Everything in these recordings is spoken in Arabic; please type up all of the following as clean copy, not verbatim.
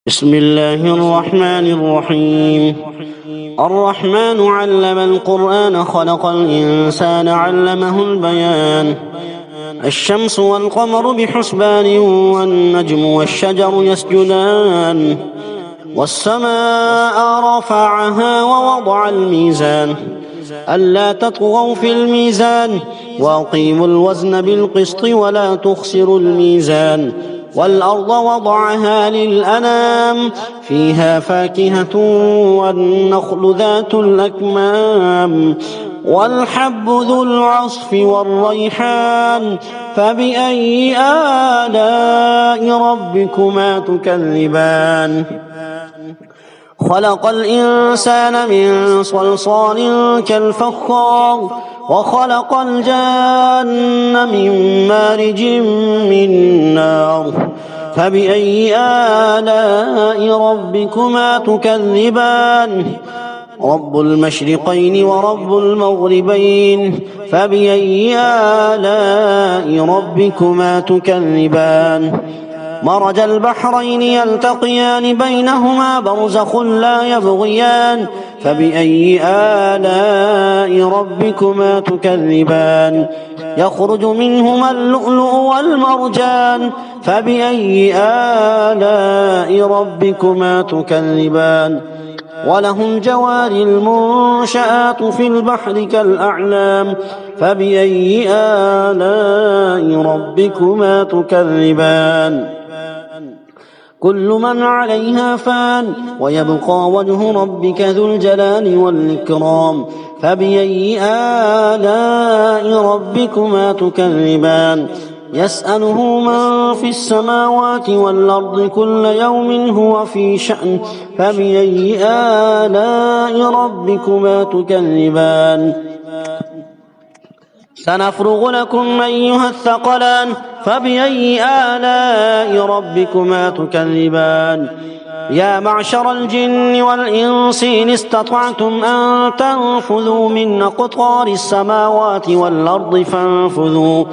بسم الله الرحمن الرحيم. الرحمن علم القرآن خلق الإنسان علمه البيان. الشمس والقمر بحسبان والنجم والشجر يسجدان والسماء رفعها ووضع الميزان ألا تطغوا في الميزان وأقيموا الوزن بالقسط ولا تخسروا الميزان والأرض وضعها للأنام فيها فاكهة والنخل ذات الأكمام والحب ذو العصف والريحان فبأي آلاء ربكما تكذبان خلق الإنسان من صلصال كالفخار وخلق الجان من مارج من نار فبأي آلاء ربكما تكذبان رب المشرقين ورب المغربين فبأي آلاء ربكما تكذبان مرج البحرين يلتقيان بينهما برزخ لا يبغيان فبأي آلاء ربكما تكذبان يخرج منهما اللؤلؤ والمرجان فبأي آلاء ربكما تكذبان وله الجوار المنشآت في البحر كالأعلام فبأي آلاء ربكما تكذبان كل من عليها فان ويبقى وجه ربك ذو الجلال والإكرام فبأي آلاء ربكما تكذبان يسأله من في السماوات والأرض كل يوم هو في شأن فبأي آلاء ربكما تكذبان سنفرغ لكم أيها الثقلان فبأي آلاء ربكما تكذبان يا معشر الجن والإنس إن استطعتم أن تنفذوا من أقطار السماوات والأرض فانفذوا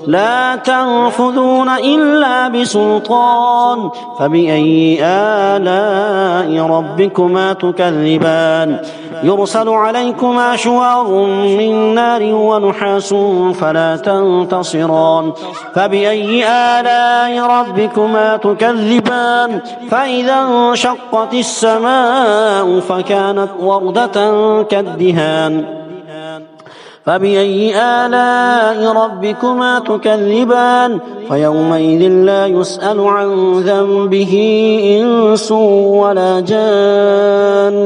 لا تنفذون إلا بسلطان فبأي آلاء ربكما تكذبان يرسل عليكما شواظ من نار ونحاس فلا تنتصران فبأي آلاء ربكما تكذبان فإذا انشقت السماء فكانت وردة كالدهان فبأي آلاء ربكما تكذبان فيومئذ لا يسأل عن ذنبه إنس ولا جان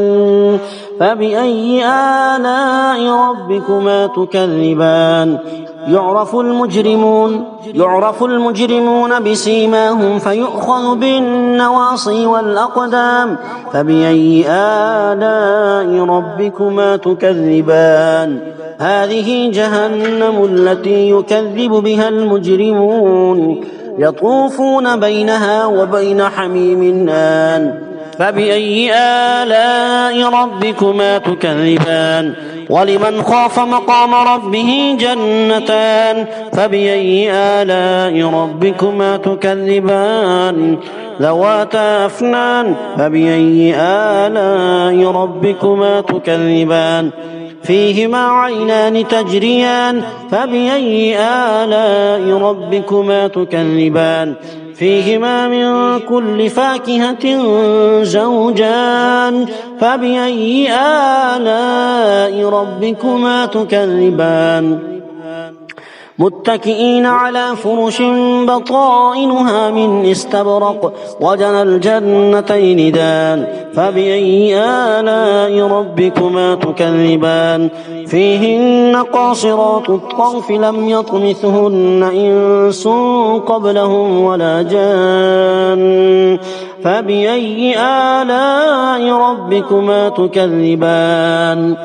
فبأي آلاء ربكما تكذبان يعرف المجرمون بسيماهم فيؤخذ بالنواصي والأقدام فبأي آلاء ربكما تكذبان هذه جهنم التي يكذب بها المجرمون يطوفون بينها وبين حميم آن فبأي آلاء ربكما تكذبان ولمن خاف مقام ربه جنتان فبأي آلاء ربكما تكذبان ذواتا أفنان فبأي آلاء ربكما تكذبان فيهما عينان تجريان فبأي آلاء ربكما تكذبان فيهما من كل فاكهة زوجان فبأي آلاء ربكما تكذبان متكئين على فرش بطائنها من استبرق وجنى الجنتين دان فبأي آلاء ربكما تكذبان فيهن قاصرات الطرف لم يطمثهن إنس قبلهم ولا جان فبأي آلاء ربكما تكذبان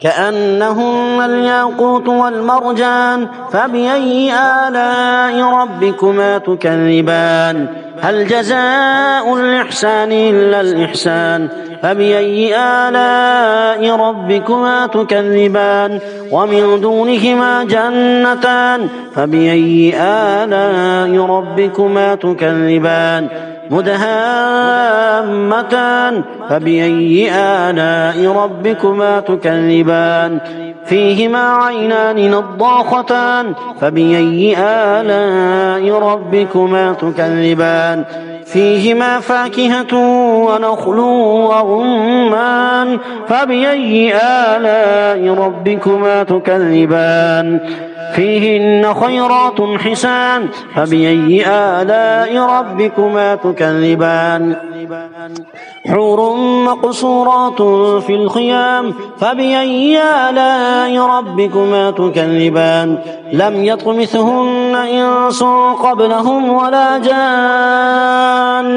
كأنهن الياقوت والمرجان فبأي آلاء ربكما تكذبان هل جزاء الإحسان إلا الإحسان فبأي آلاء ربكما تكذبان ومن دونهما جنتان فبأي آلاء ربكما تكذبان مدهامتان فبأي آلاء ربكما تكذبان فيهما عينان نضاختان فبأي آلاء ربكما تكذبان فيهما فاكهة ونخل ورمان فبأي آلاء ربكما تكذبان فيهن خيرات حسان فبأي آلاء ربكما تكذبان حور مقصورات في الخيام فبأي آلاء ربكما تكذبان لم يطمثهن إنس قبلهم ولا جان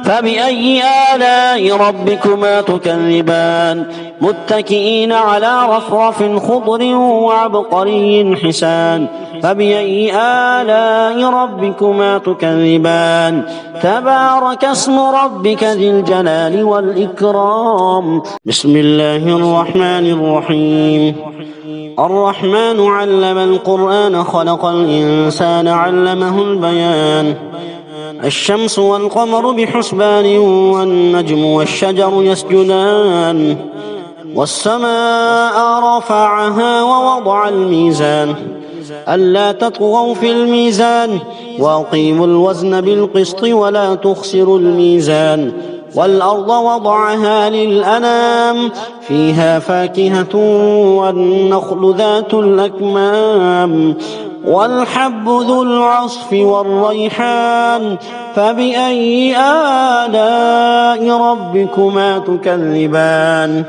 فبأي آلاء ربكما تكذبان متكئين على رفرف خضر وعبقري حسان فبأي آلاء ربكما تكذبان تبارك اسم ربك ذي الجلال والإكرام بسم الله الرحمن الرحيم الرحمن علم القرآن خلق الإنسان علمه البيان الشمس والقمر بحسبان والنجم والشجر يسجدان والسماء رفعها ووضع الميزان ألا تطغوا في الميزان وأقيموا الوزن بالقسط ولا تخسروا الميزان والأرض وضعها للأنام فيها فاكهة والنخل ذات الأكمام والحب ذو العصف والريحان فبأي آلاء ربكما تكذبان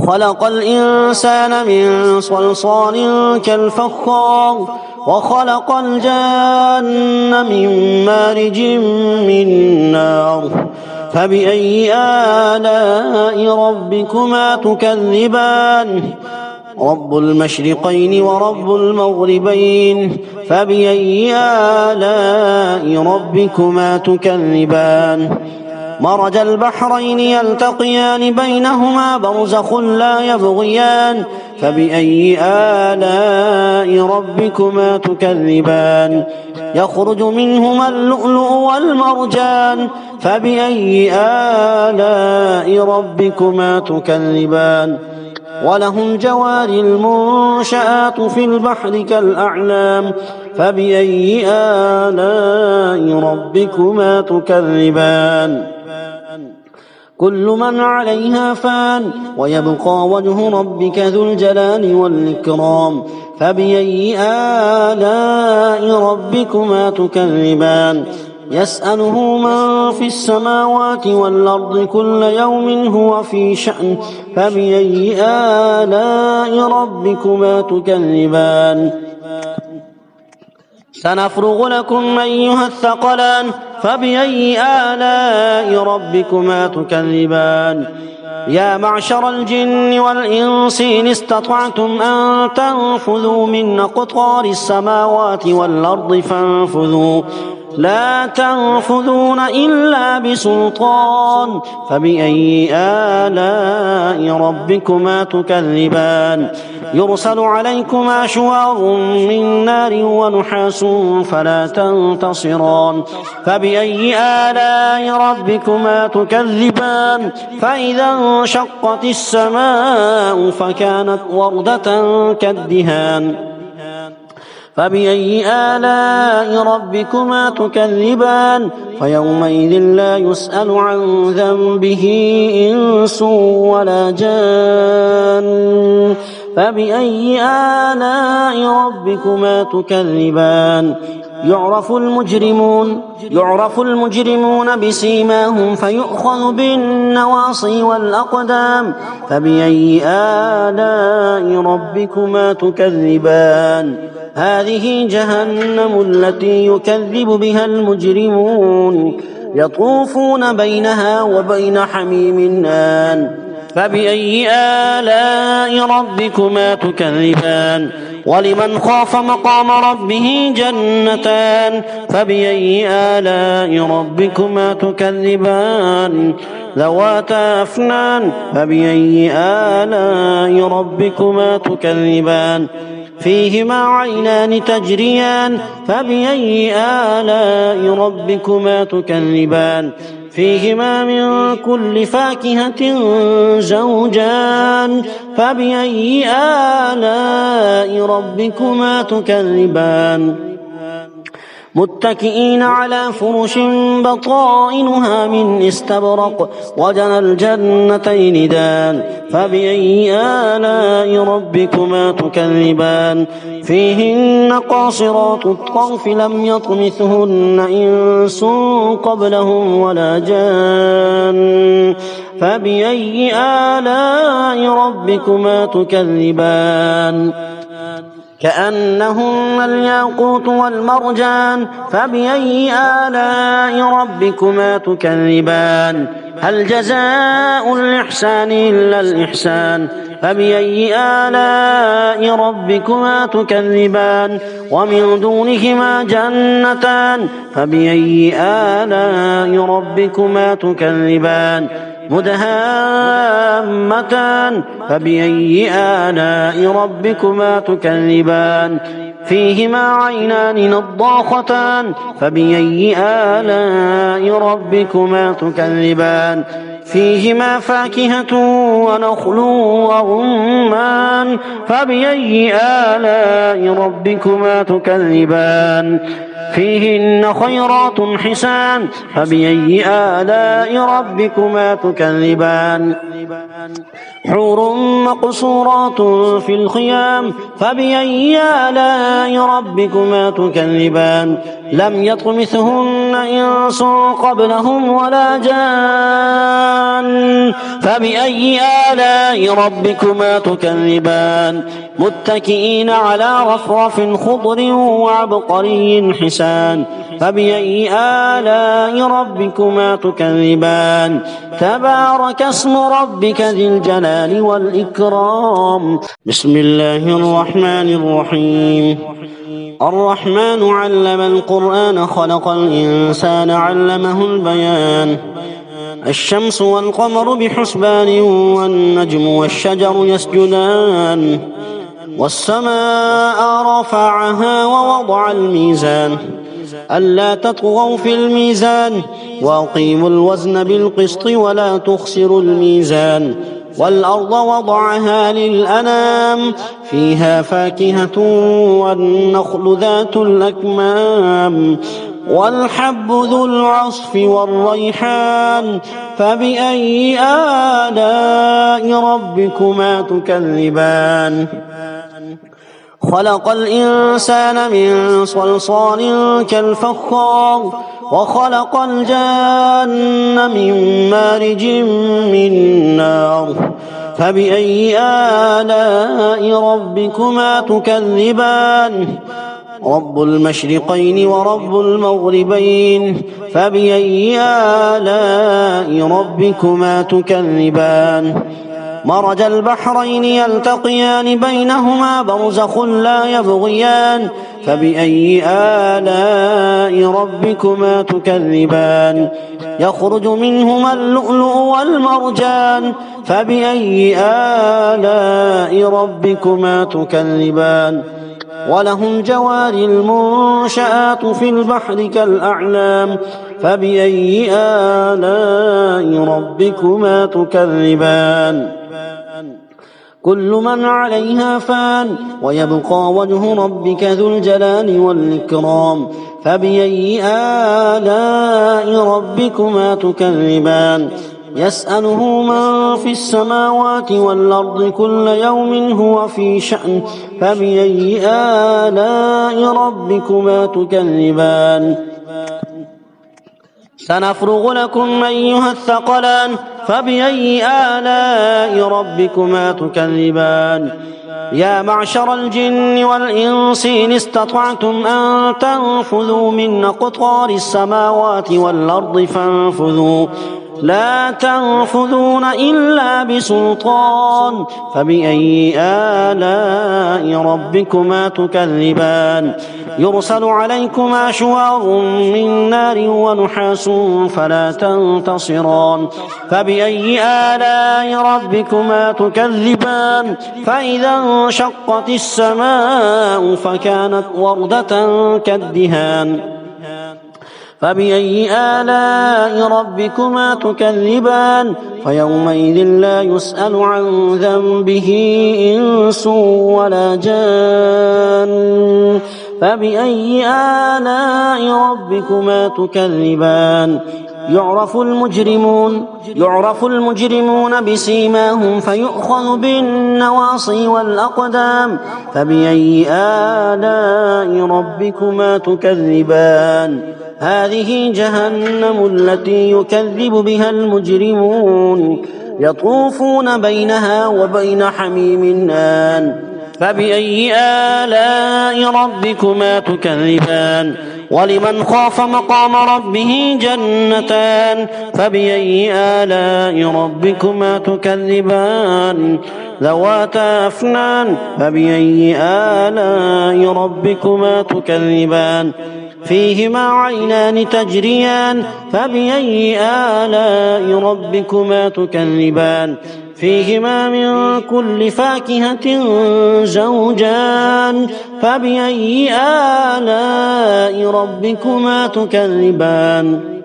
خلق الإنسان من صلصال كالفخار وخلق الجان من مارج من نار فبأي آلاء ربكما تكذبان رب المشرقين ورب المغربين فبأي آلاء ربكما تكذبان مرج البحرين يلتقيان بينهما برزخ لا يبغيان فبأي آلاء ربكما تكذبان يخرج منهما اللؤلؤ والمرجان فبأي آلاء ربكما تكذبان وله الجوار المنشآت في البحر كالأعلام فبأي آلاء ربكما تكذبان كل من عليها فان ويبقى وجه ربك ذو الجلال والإكرام فبأي آلاء ربكما تكذبان يسأله من في السماوات والأرض كل يوم هو في شأن فبأي آلاء ربكما تكذبان سنفرغ لكم أيها الثقلان فبأي آلاء ربكما تكذبان يا معشر الجن والإنس إن استطعتم أن تنفذوا من أقطار السماوات والأرض فانفذوا لا تنفذون إلا بسلطان فبأي آلاء ربكما تكذبان يرسل عليكما شواظ من نار ونحاس فلا تنتصران فبأي آلاء ربكما تكذبان فإذا انشقت السماء فكانت وردة كالدهان فبأي آلاء ربكما تكذبان فيومئذ لا يسأل عن ذنبه إنس ولا جان فبأي آلاء ربكما تكذبان يعرف المجرمون بسيماهم فيؤخذ بالنواصي والأقدام فبأي آلاء ربكما تكذبان هذه جهنم التي يكذب بها المجرمون يطوفون بينها وبين حميم آن فبأي آلاء ربكما تكذبان ولمن خاف مقام ربه جنتان فبأي آلاء ربكما تكذبان ذواتا أفنان فبأي آلاء ربكما تكذبان فيهما عينان تجريان فبأي آلاء ربكما تكذبان فيهما من كل فاكهة زوجان فبأي آلاء ربكما تكذبان متكئين على فرش بطائنها من استبرق وجنى الجنتين دان فبأي آلاء ربكما تكذبان فيهن قاصرات الطرف لم يطمثهن إنس قبلهم ولا جان فبأي آلاء ربكما تكذبان كأنهن الياقوت والمرجان فبأي آلاء ربكما تكذبان هل جزاء الإحسان إلا الإحسان فبأي آلاء ربكما تكذبان ومن دونهما جنتان فبأي آلاء ربكما تكذبان مدهامتان فبأي آلاء ربكما تكذبان فيهما عينان نضاختان فبأي آلاء ربكما تكذبان فيهما فاكهة ونخل ورمان فبأي آلاء ربكما تكذبان فيهن خيرات حسان فبأي آلاء ربكما تكذبان حور مقصورات في الخيام فبأي آلاء ربكما تكذبان لم يطمثهن إنس قبلهم ولا جان فبأي آلاء ربكما تكذبان متكئين على رفرف خضر وعبقري حسان فبأي آلاء ربكما تكذبان تبارك اسم ربك ذي الجلال والإكرام بسم الله الرحمن الرحيم الرحمن علم القرآن خلق الإنسان علمه البيان الشمس والقمر بحسبان والنجم والشجر يسجدان والسماء رفعها ووضع الميزان ألا تطغوا في الميزان وأقيموا الوزن بالقسط ولا تخسروا الميزان والأرض وضعها للأنام فيها فاكهة والنخل ذات الأكمام والحب ذو العصف والريحان فبأي آلاء ربكما تكذبان خلق الإنسان من صلصال كالفخار وخلق الجان من مارج من نار فبأي آلاء ربكما تكذبان رب المشرقين ورب المغربين فبأي آلاء ربكما تكذبان مرج البحرين يلتقيان بينهما برزخ لا يبغيان فبأي آلاء ربكما تكذبان يخرج منهما اللؤلؤ والمرجان فبأي آلاء ربكما تكذبان وله الجوار المنشآت في البحر كالأعلام فبأي آلاء ربكما تكذبان كل من عليها فان ويبقى وجه ربك ذو الجلال والإكرام فبأي آلاء ربكما تكذبان يسأله من في السماوات والأرض كل يوم هو في شأن فبأي آلاء ربكما تكذبان سنفرغ لكم أيها الثقلان فبأي آلاء ربكما تكذبان يا معشر الجن والإنس إن استطعتم أن تنفذوا من أقطار السماوات والأرض فانفذوا لا تنفذون إلا بسلطان فبأي آلاء ربكما تكذبان يرسل عليكما شواظ من نار ونحاس فلا تنتصران فبأي آلاء ربكما تكذبان فإذا انشقت السماء فكانت وردة كالدهان فبأي آلاء ربكما تكذبان فيومئذ لا يسأل عن ذنبه إنس ولا جان فبأي آلاء ربكما تكذبان يعرف المجرمون بسيماهم فيؤخذ بالنواصي والأقدام فبأي آلاء ربكما تكذبان هذه جهنم التي يكذب بها المجرمون يطوفون بينها وبين حميم آن فبأي آلاء ربكما تكذبان ولمن خاف مقام ربه جنتان فبأي آلاء ربكما تكذبان ذواتا أفنان فبأي آلاء ربكما تكذبان فيهما عينان تجريان فبأي آلاء ربكما تكذبان فيهما من كل فاكهة زوجان فبأي آلاء ربكما تكذبان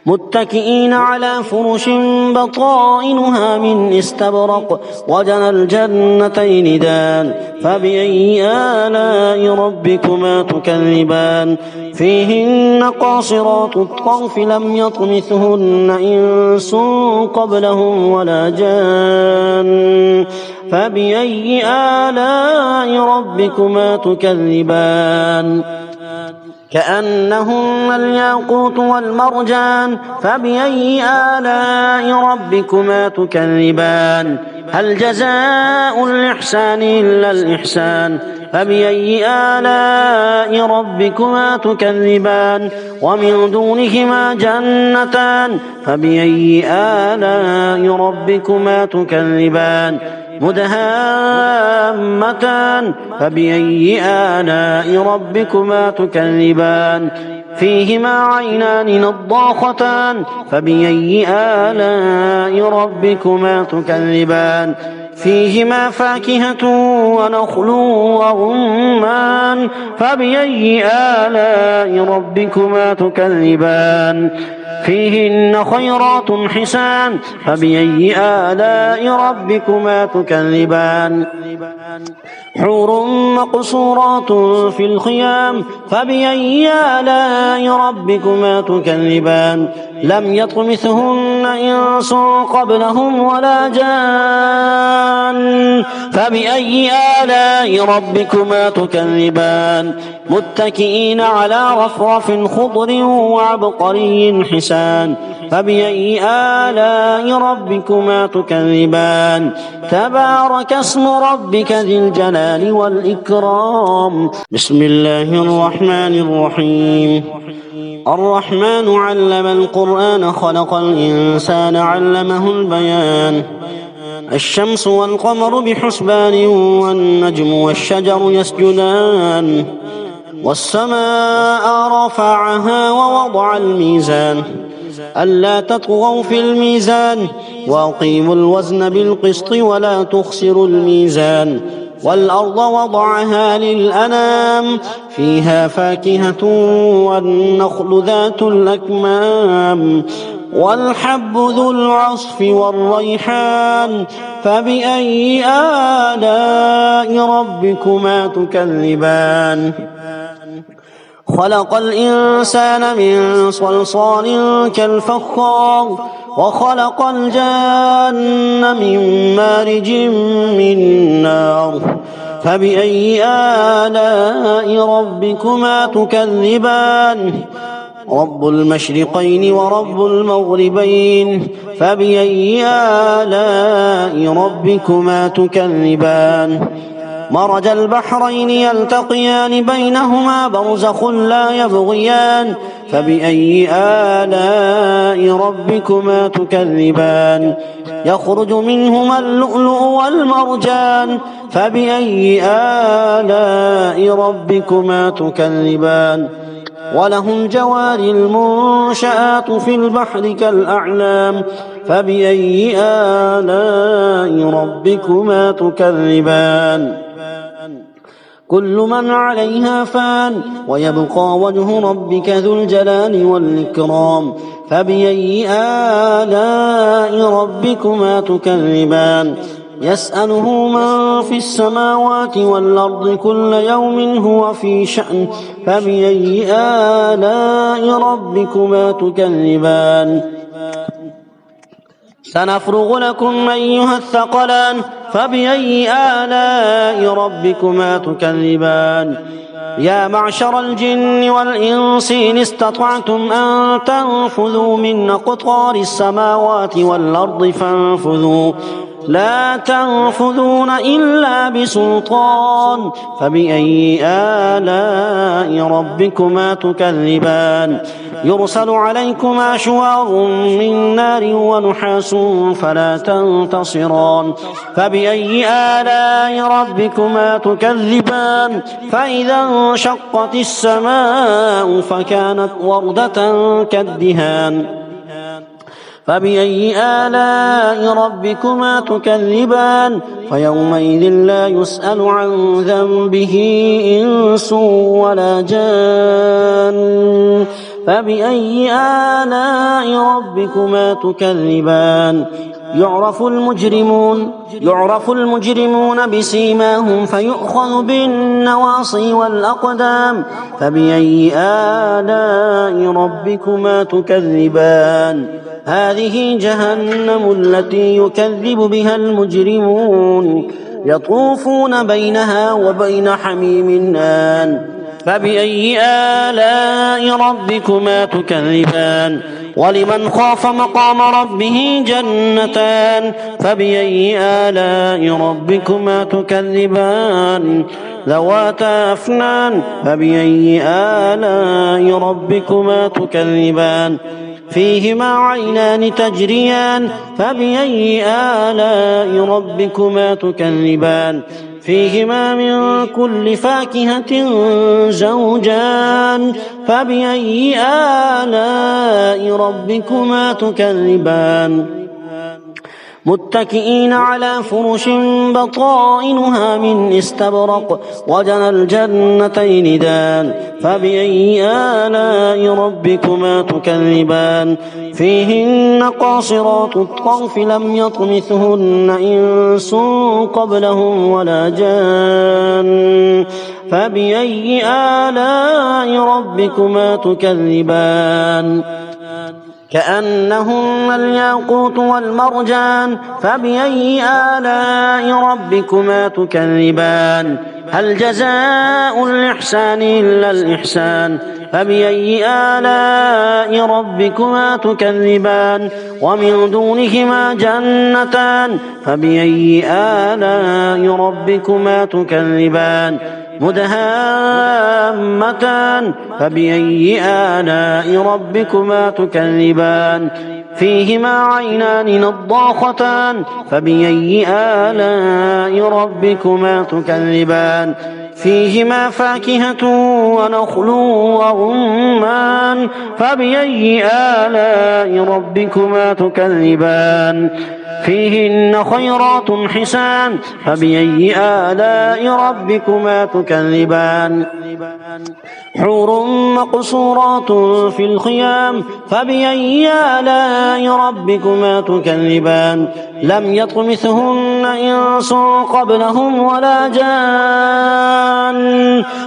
متكئين على فرش بطائنها من استبرق وجنى الجنتين دان فبأي آلاء ربكما تكذبان فيهن قاصرات الطرف لم يطمثهن إنس قبلهم ولا جان فبأي آلاء ربكما تكذبان كأنهن الياقوت والمرجان فبأي آلاء ربكما تكذبان هل جزاء الإحسان إلا الإحسان فبأي آلاء ربكما تكذبان ومن دونهما جنتان فبأي آلاء ربكما تكذبان مدهامتان فبأي آلاء ربكما تكذبان فيهما عينان نضاختان فبأي آلاء ربكما تكذبان فيهما فاكهة ونخل ورمان فبأي آلاء ربكما تكذبان فيهن خيرات حسان فبأي آلاء ربكما تكذبان حور مقصورات في الخيام فبأي آلاء ربكما تكذبان لم يطمثهن إنس قبلهم ولا جان فبأي آلاء ربكما تكذبان متكئين على رفرف خضر وعبقري حسان فبأي آلاء ربكما تكذبان تبارك اسم ربك ذي الجلال والإكرام بسم الله الرحمن الرحيم الرحمن علم القرآن خلق الإنسان علمه البيان الشمس والقمر بحسبان والنجم والشجر يسجدان والسماء رفعها ووضع الميزان ألا تطغوا في الميزان وأقيموا الوزن بالقسط ولا تخسروا الميزان والأرض وضعها للأنام فيها فاكهة والنخل ذات الأكمام والحب ذو العصف والريحان فبأي آلاء ربكما تكذبان خلق الإنسان من صلصال كالفخار وخلق الجان من مارج من نار فبأي آلاء ربكما تكذبان رب المشرقين ورب المغربين فبأي آلاء ربكما تكذبان مرج البحرين يلتقيان بينهما برزخ لا يبغيان فبأي آلاء آلاء ربكما تكذبان يخرج منهما اللؤلؤ والمرجان فبأي آلاء ربكما تكذبان وله الجوار المنشآت في البحر كالأعلام فبأي آلاء ربكما تكذبان كل من عليها فان ويبقى وجه ربك ذو الجلال والإكرام فبأي آلاء ربكما تكذبان يسأله من في السماوات والأرض كل يوم هو في شأن فبأي آلاء ربكما تكذبان سنفرغ لكم أيها الثقلان فبأي آلاء ربكما تكذبان يا معشر الجن والإنس إن استطعتم أن تنفذوا من أقطار السماوات والأرض فانفذوا لا تنفذون إلا بسلطان فبأي آلاء ربكما تكذبان يرسل عليكما شواظ من نار ونحاس فلا تنتصران فبأي آلاء ربكما تكذبان فإذا انشقت السماء فكانت وردة كالدهان فبأي آلاء ربكما تكذبان فيومئذ لا يسأل عن ذنبه إنس ولا جان فبأي آلاء ربكما تكذبان يعرف المجرمون بسيماهم فيؤخذ بالنواصي والأقدام فبأي آلاء ربكما تكذبان هذه جهنم التي يكذب بها المجرمون يطوفون بينها وبين حميم آن فبأي آلاء ربكما تكذبان ولمن خاف مقام ربه جنتان فبأي آلاء ربكما تكذبان ذواتا أفنان فبأي آلاء ربكما تكذبان فيهما عينان تجريان فبأي آلاء ربكما تكذبان فيهما من كل فاكهة زوجان فبأي آلاء ربكما تكذبان متكئين على فرش بطائنها من استبرق وجنى الجنتين دان فبأي آلاء ربكما تكذبان فيهن قاصرات الطرف لم يطمثهن إنس قبلهم ولا جان فبأي آلاء ربكما تكذبان كأنهن الياقوت والمرجان فبأي آلاء ربكما تكذبان هل جزاء الإحسان إلا الإحسان فبأي آلاء ربكما تكذبان ومن دونهما جنتان فبأي آلاء ربكما تكذبان مدهامتان فبأي آلاء ربكما تكذبان فيهما عينان نضاختان فبأي آلاء ربكما تكذبان فيهما فاكهة ونخل ورمان فبأي آلاء ربكما تكذبان فيهن خيرات حسان فبأي آلاء ربكما تكذبان حور مقصورات في الخيام فبأي آلاء ربكما تكذبان لم يطمثهن إنس قبلهم ولا جان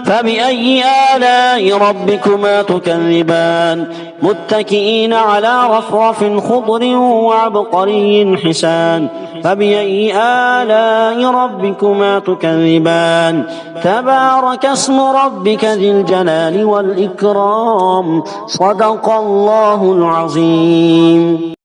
فبأي آلاء ربكما تكذبان متكئين على رفرف خضر وعبقري حسان فبأي آلاء ربكما تكذبان تبارك اسم ربك ذي الجلال والإكرام صدق الله العظيم.